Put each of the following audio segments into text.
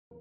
Hello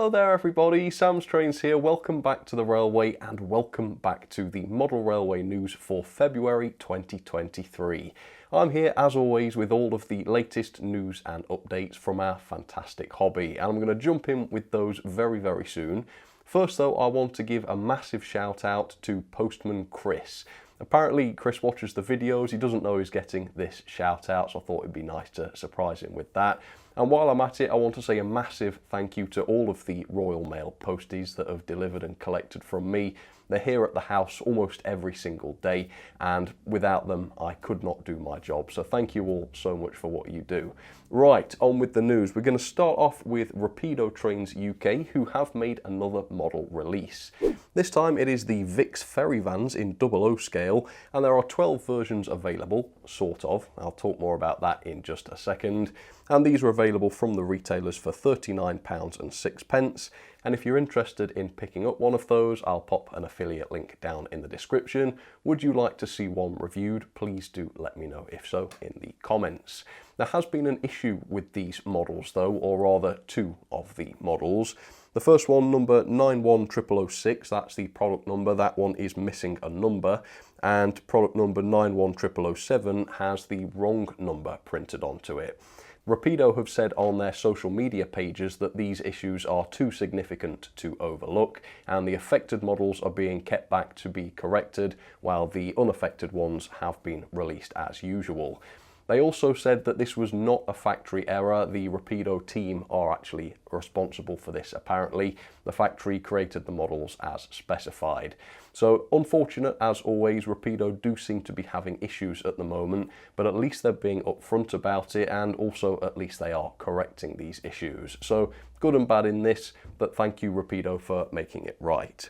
there everybody, Sam's Trains here, welcome back to the Railway and welcome back to the Model Railway news for February 2023. I'm here as always with all of the latest news and updates from our fantastic hobby, and I'm going to jump in with those very soon. First though, I want to give a massive shout out to Postman Chris. Apparently Chris watches the videos, he doesn't know he's getting this shout out, so I thought it'd be nice to surprise him with that. And while I'm at it, I want to say a massive thank you to all of the Royal Mail posties that have delivered and collected from me. They're here at the house almost every single day, and without them I could not do my job. So thank you all so much for what you do. Right, on with the news. We're going to start off with Rapido Trains UK, who have made another model release. This time it is the VIX ferry vans in 00 scale, and there are 12 versions available, sort of. I'll talk more about that in just a second. And these are available from the retailers for £39.06. And if you're interested in picking up one of those, I'll pop an affiliate link down in the description. Would you like to see one reviewed? Please do let me know if so in the comments. There has been an issue with these models though, or rather two of the models. The first one, number 91006, that's the product number, that one is missing a number, and product number 91007 has the wrong number printed onto it. Rapido have said on their social media pages that these issues are too significant to overlook, and the affected models are being kept back to be corrected, while the unaffected ones have been released as usual. They also said that this was not a factory error. The Rapido team are actually responsible for this apparently. The factory created the models as specified. So unfortunate as always, Rapido do seem to be having issues at the moment, but at least they're being upfront about it, and also at least they are correcting these issues. So good and bad in this, but thank you Rapido for making it right.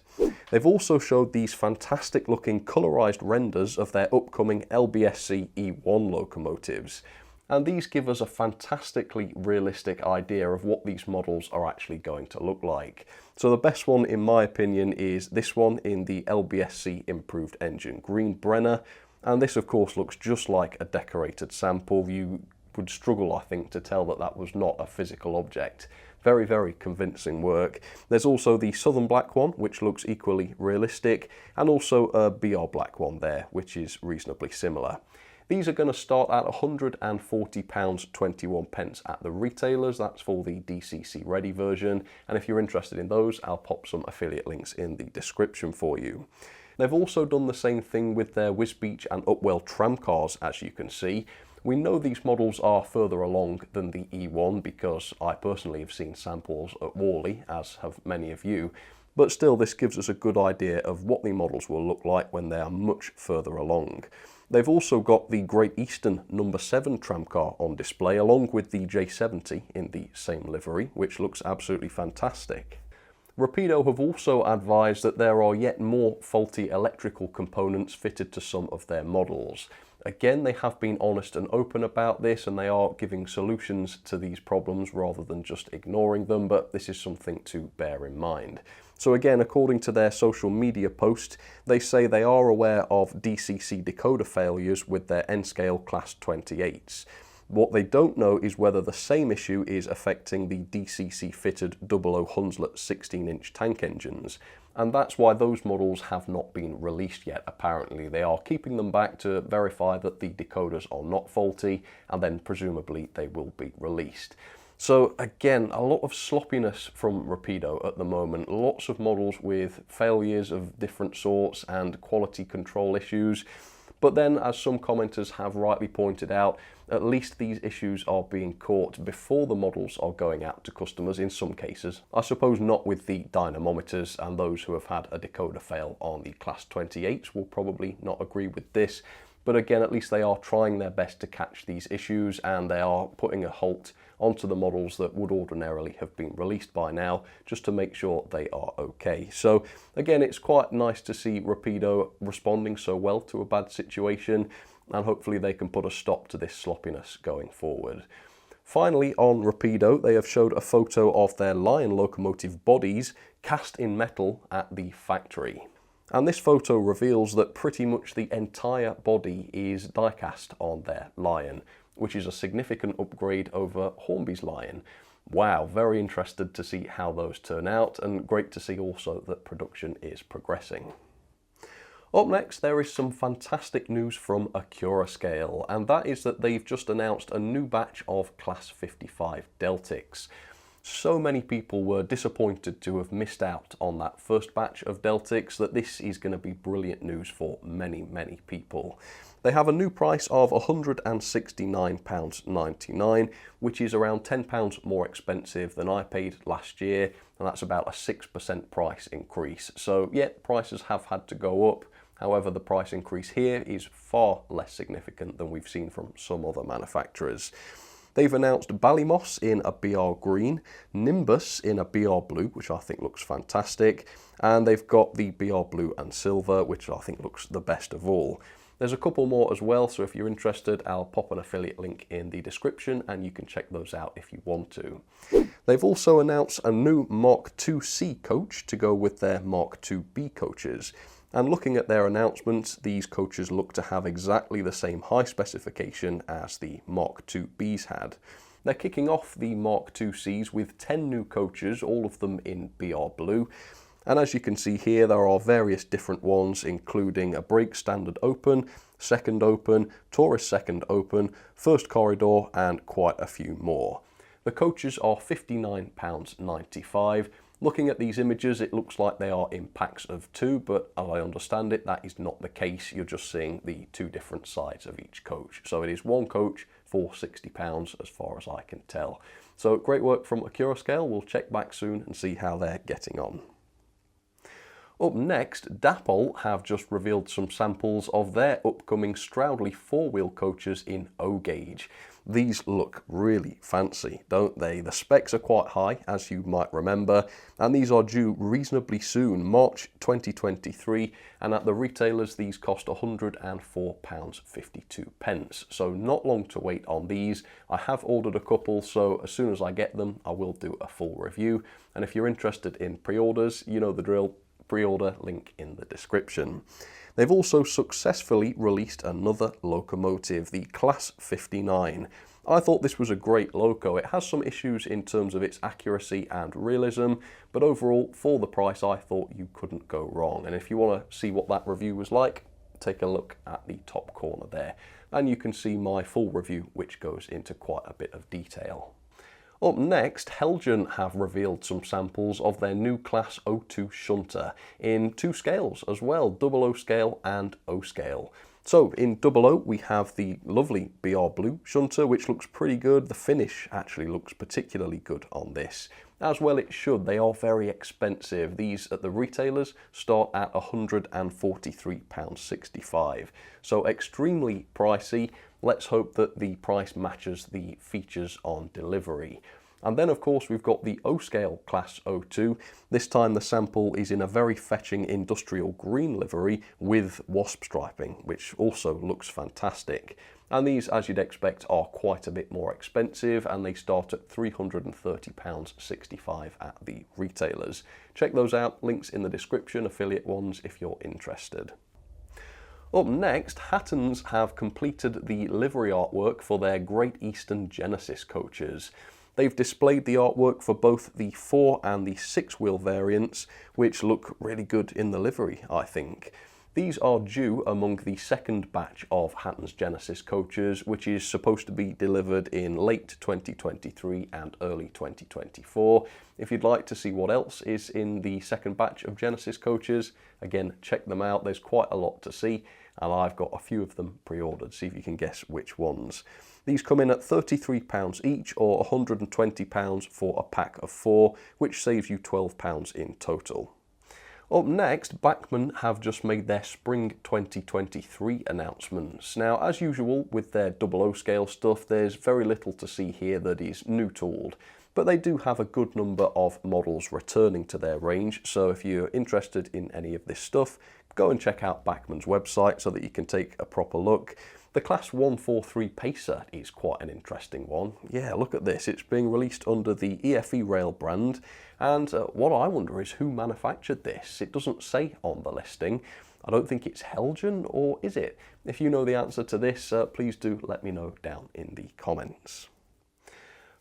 They've also showed these fantastic looking colorized renders of their upcoming LBSC E1 locomotives. And these give us a fantastically realistic idea of what these models are actually going to look like. So the best one in my opinion is this one in the LBSC improved engine green Brenner, and this of course looks just like a decorated sample. You would struggle I think to tell that that was not a physical object. Very convincing work. There's also the Southern Black one, which looks equally realistic, and also a BR Black one there, which is reasonably similar. These are going to start at £140.21 at the retailers. That's for the DCC ready version, and if you're interested in those, I'll pop some affiliate links in the description for you. They've also done the same thing with their Wisbech and Upwell tramcars, as you can see. We know these models are further along than the E1 because I personally have seen samples at Worley, as have many of you, but still this gives us a good idea of what the models will look like when they are much further along. They've also got the Great Eastern number 7 tramcar on display, along with the J70 in the same livery, which looks absolutely fantastic. Rapido have also advised that there are yet more faulty electrical components fitted to some of their models. Again, they have been honest and open about this, and they are giving solutions to these problems rather than just ignoring them, but this is something to bear in mind. So again, according to their social media post, they say they are aware of DCC decoder failures with their N-scale Class 28s. What they don't know is whether the same issue is affecting the DCC fitted 00 Hunslet 16-inch tank engines, and that's why those models have not been released yet apparently. They are keeping them back to verify that the decoders are not faulty, and then presumably they will be released. So again, a lot of sloppiness from Rapido at the moment, lots of models with failures of different sorts and quality control issues. But then, as some commenters have rightly pointed out, at least these issues are being caught before the models are going out to customers in some cases. I suppose not with the dynamometers, and those who have had a decoder fail on the Class 28s will probably not agree with this. But again, at least they are trying their best to catch these issues, and they are putting a halt onto the models that would ordinarily have been released by now, just to make sure they are okay. So again, it's quite nice to see Rapido responding so well to a bad situation, and hopefully they can put a stop to this sloppiness going forward. Finally, on Rapido, they have showed a photo of their Lion locomotive bodies cast in metal at the factory. And this photo reveals that pretty much the entire body is die-cast on their Lion, which is a significant upgrade over Hornby's Lion. Wow, very interested to see how those turn out, and great to see also that production is progressing. Up next, there is some fantastic news from Accurascale, and that is that they've just announced a new batch of Class 55 Deltics. So many people were disappointed to have missed out on that first batch of Deltics that this is going to be brilliant news for many people. They have a new price of £169.99, which is around £10 more expensive than I paid last year, and that's about a 6% price increase. So yeah, prices have had to go up. However, the price increase here is far less significant than we've seen from some other manufacturers. They've announced Ballymoss in a BR green, Nimbus in a BR blue, which I think looks fantastic, and they've got the BR blue and silver, which I think looks the best of all. There's a couple more as well, so if you're interested, I'll pop an affiliate link in the description and you can check those out if you want to. They've also announced a new Mark IIc coach to go with their Mark IIb coaches. And looking at their announcements, these coaches look to have exactly the same high specification as the Mark IIbs had. They're kicking off the Mark IIcs with 10 new coaches, all of them in BR blue. And as you can see here, there are various different ones, including a brake standard open, second open, tourist second open, first corridor, and quite a few more. The coaches are £59.95. Looking at these images, it looks like they are in packs of 2, but as I understand it, that is not the case. You're just seeing the 2 different sides of each coach. So it is one coach for £60 as far as I can tell. So great work from Accurascale. We'll check back soon and see how they're getting on. Up next, Dapol have just revealed some samples of their upcoming Stroudley 4-wheel coaches in O-gauge. These look really fancy, don't they? The specs are quite high, as you might remember, and these are due reasonably soon, March 2023, and at the retailers these cost £104.52, so not long to wait on these. I have ordered a couple, so as soon as I get them I will do a full review, and if you're interested in pre-orders, you know the drill, pre-order link in the description. They've also successfully released another locomotive, the Class 59. I thought this was a great loco. It has some issues in terms of its accuracy and realism, but overall, for the price, I thought you couldn't go wrong. And if you want to see what that review was like, take a look at the top corner there. And you can see my full review, which goes into quite a bit of detail. Up next, Heljan have revealed some samples of their new Class 02 shunter in 2 scales as well, 00 scale and O scale. So in 00 we have the lovely BR blue shunter, which looks pretty good. The finish actually looks particularly good on this. As well it should, they are very expensive. These at the retailers start at £143.65. So extremely pricey. Let's hope that the price matches the features on delivery. And then of course we've got the O-scale Class 02. This time the sample is in a very fetching industrial green livery with wasp striping, which also looks fantastic. And these, as you'd expect, are quite a bit more expensive, and they start at £330.65 at the retailers. Check those out, links in the description, affiliate ones if you're interested. Up next, Hattons have completed the livery artwork for their Great Eastern Genesis coaches. They've displayed the artwork for both the 4 and the 6-wheel variants, which look really good in the livery, I think. These are due among the second batch of Hatton's Genesis coaches, which is supposed to be delivered in late 2023 and early 2024. If you'd like to see what else is in the second batch of Genesis coaches, again, check them out. There's quite a lot to see, and I've got a few of them pre-ordered. See if you can guess which ones. These come in at £33 each, or £120 for a pack of 4, which saves you £12 in total. Up next, Bachmann have just made their Spring 2023 announcements. Now, as usual with their 00 scale stuff, there's very little to see here that is new tooled, but they do have a good number of models returning to their range, so if you're interested in any of this stuff, go and check out Bachmann's website so that you can take a proper look. The Class 143 Pacer is quite an interesting one. Yeah, look at this. It's being released under the EFE Rail brand, and what I wonder is who manufactured this. It doesn't say on the listing. I don't think it's Heljan, or is it? If you know the answer to this, please do let me know down in the comments.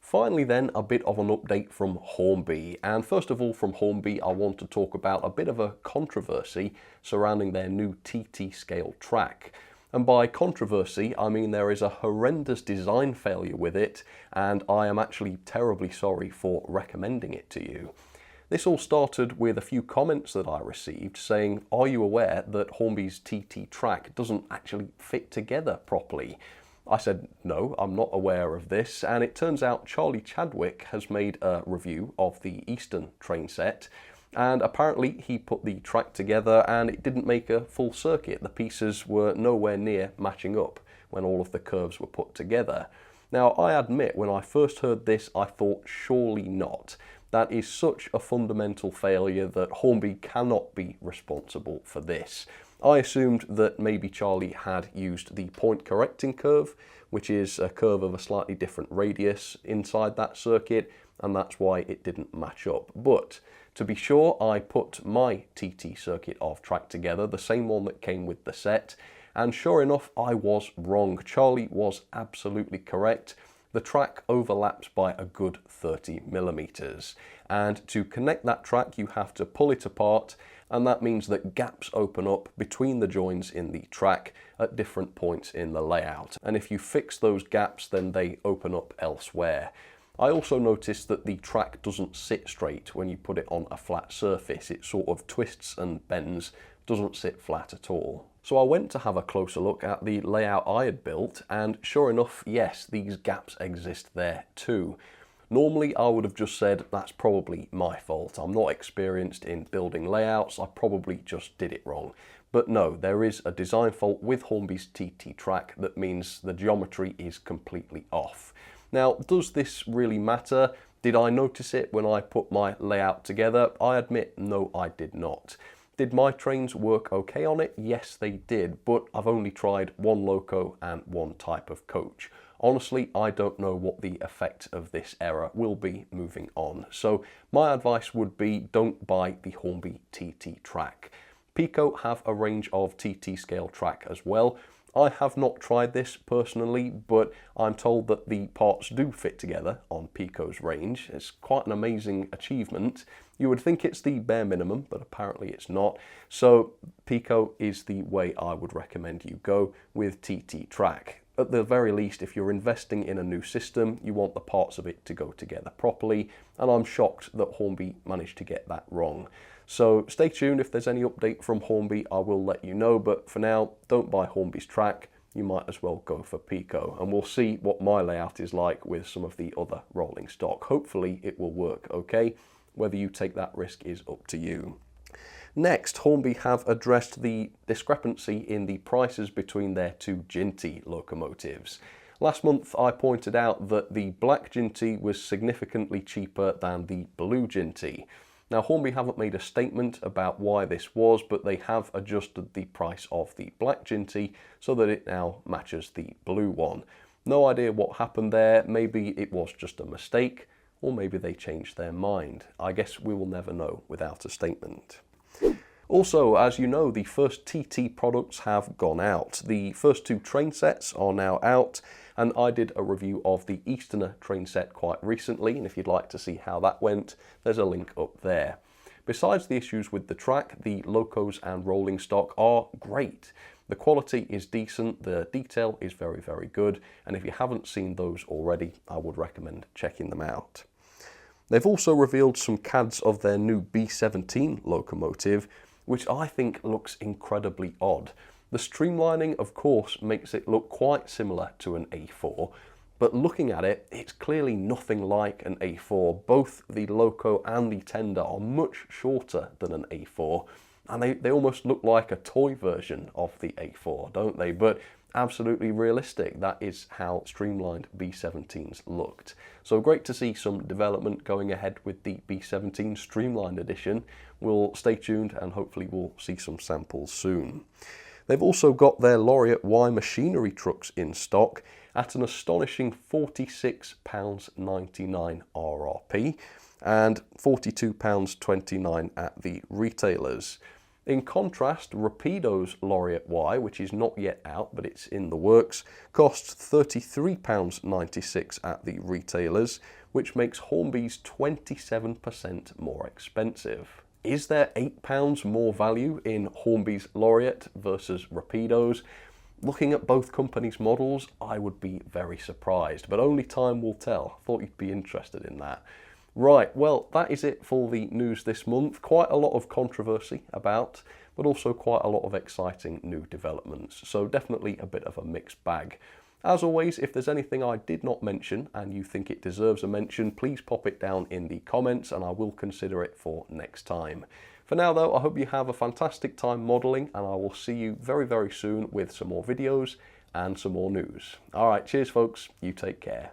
Finally then, a bit of an update from Hornby. And first of all, from Hornby, I want to talk about a bit of a controversy surrounding their new TT scale track. And by controversy, I mean there is a horrendous design failure with it, and I am actually terribly sorry for recommending it to you. This all started with a few comments that I received saying, are you aware that Hornby's TT track doesn't actually fit together properly? I said, no, I'm not aware of this, and it turns out Charlie Chadwick has made a review of the Eastern train set, and apparently he put the track together and it didn't make a full circuit. The pieces were nowhere near matching up when all of the curves were put together. Now, I admit, when I first heard this, I thought, surely not. That is such a fundamental failure that Hornby cannot be responsible for this. I assumed that maybe Charlie had used the point correcting curve, which is a curve of a slightly different radius inside that circuit, and that's why it didn't match up. But to be sure, I put my TT circuit of track together, the same one that came with the set, and sure enough, I was wrong. Charlie was absolutely correct. The track overlaps by a good 30 millimeters, and to connect that track you have to pull it apart, and that means that gaps open up between the joins in the track at different points in the layout, and if you fix those gaps then they open up elsewhere. I also noticed that the track doesn't sit straight when you put it on a flat surface. It sort of twists and bends, doesn't sit flat at all. So I went to have a closer look at the layout I had built, and sure enough, yes, these gaps exist there too. Normally I would have just said that's probably my fault. I'm not experienced in building layouts, I probably just did it wrong. But no, there is a design fault with Hornby's TT track that means the geometry is completely off. Now, does this really matter? Did I notice it when I put my layout together? I admit, no, I did not. Did my trains work okay on it? Yes, they did, but I've only tried one loco and one type of coach. Honestly, I don't know what the effect of this error will be moving on. So my advice would be don't buy the Hornby TT track. Pico have a range of TT scale track as well. I have not tried this personally, but I'm told that the parts do fit together on Pico's range. It's quite an amazing achievement. You would think it's the bare minimum, but apparently it's not. So Pico is the way I would recommend you go with TT track. At the very least, if you're investing in a new system, you want the parts of it to go together properly, and I'm shocked that Hornby managed to get that wrong. So stay tuned. If there's any update from Hornby, I will let you know, but for now, don't buy Hornby's track. You might as well go for Pico, and we'll see what my layout is like with some of the other rolling stock. Hopefully it will work okay. Whether you take that risk is up to you. Next, Hornby have addressed the discrepancy in the prices between their two Ginty locomotives. Last month I pointed out that the black Ginty was significantly cheaper than the blue Ginty. Now, Hornby haven't made a statement about why this was, but they have adjusted the price of the black Ginty so that it now matches the blue one. No idea what happened there. Maybe it was just a mistake, or maybe they changed their mind. I guess we will never know without a statement. Also, as you know, the first TT products have gone out. The first two train sets are now out, and I did a review of the Easterner train set quite recently, and if you'd like to see how that went, there's a link up there. Besides the issues with the track, the locos and rolling stock are great. The quality is decent, the detail is very, very good, and if you haven't seen those already, I would recommend checking them out. They've also revealed some CADs of their new B17 locomotive, which I think looks incredibly odd. The streamlining, of course, makes it look quite similar to an A4, but looking at it, it's clearly nothing like an A4. Both the loco and the tender are much shorter than an A4, and they almost look like a toy version of the A4, don't they? But absolutely realistic. That is how streamlined B17s looked. So great to see some development going ahead with the B17 Streamlined Edition. We'll stay tuned and hopefully we'll see some samples soon. They've also got their Laureate Y machinery trucks in stock at an astonishing £46.99 RRP and £42.29 at the retailers. In contrast, Rapido's Laureate Y, which is not yet out but it's in the works, costs £33.96 at the retailers, which makes Hornby's 27% more expensive. Is there £8 more value in Hornby's Laureate versus Rapido's? Looking at both companies' models, I would be very surprised, but only time will tell. I thought you'd be interested in that. Right, well, that is it for the news this month. Quite a lot of controversy about, but also quite a lot of exciting new developments. So definitely a bit of a mixed bag. As always, if there's anything I did not mention and you think it deserves a mention, please pop it down in the comments and I will consider it for next time. For now though, I hope you have a fantastic time modelling and I will see you very, very soon with some more videos and some more news. Alright, cheers folks, you take care.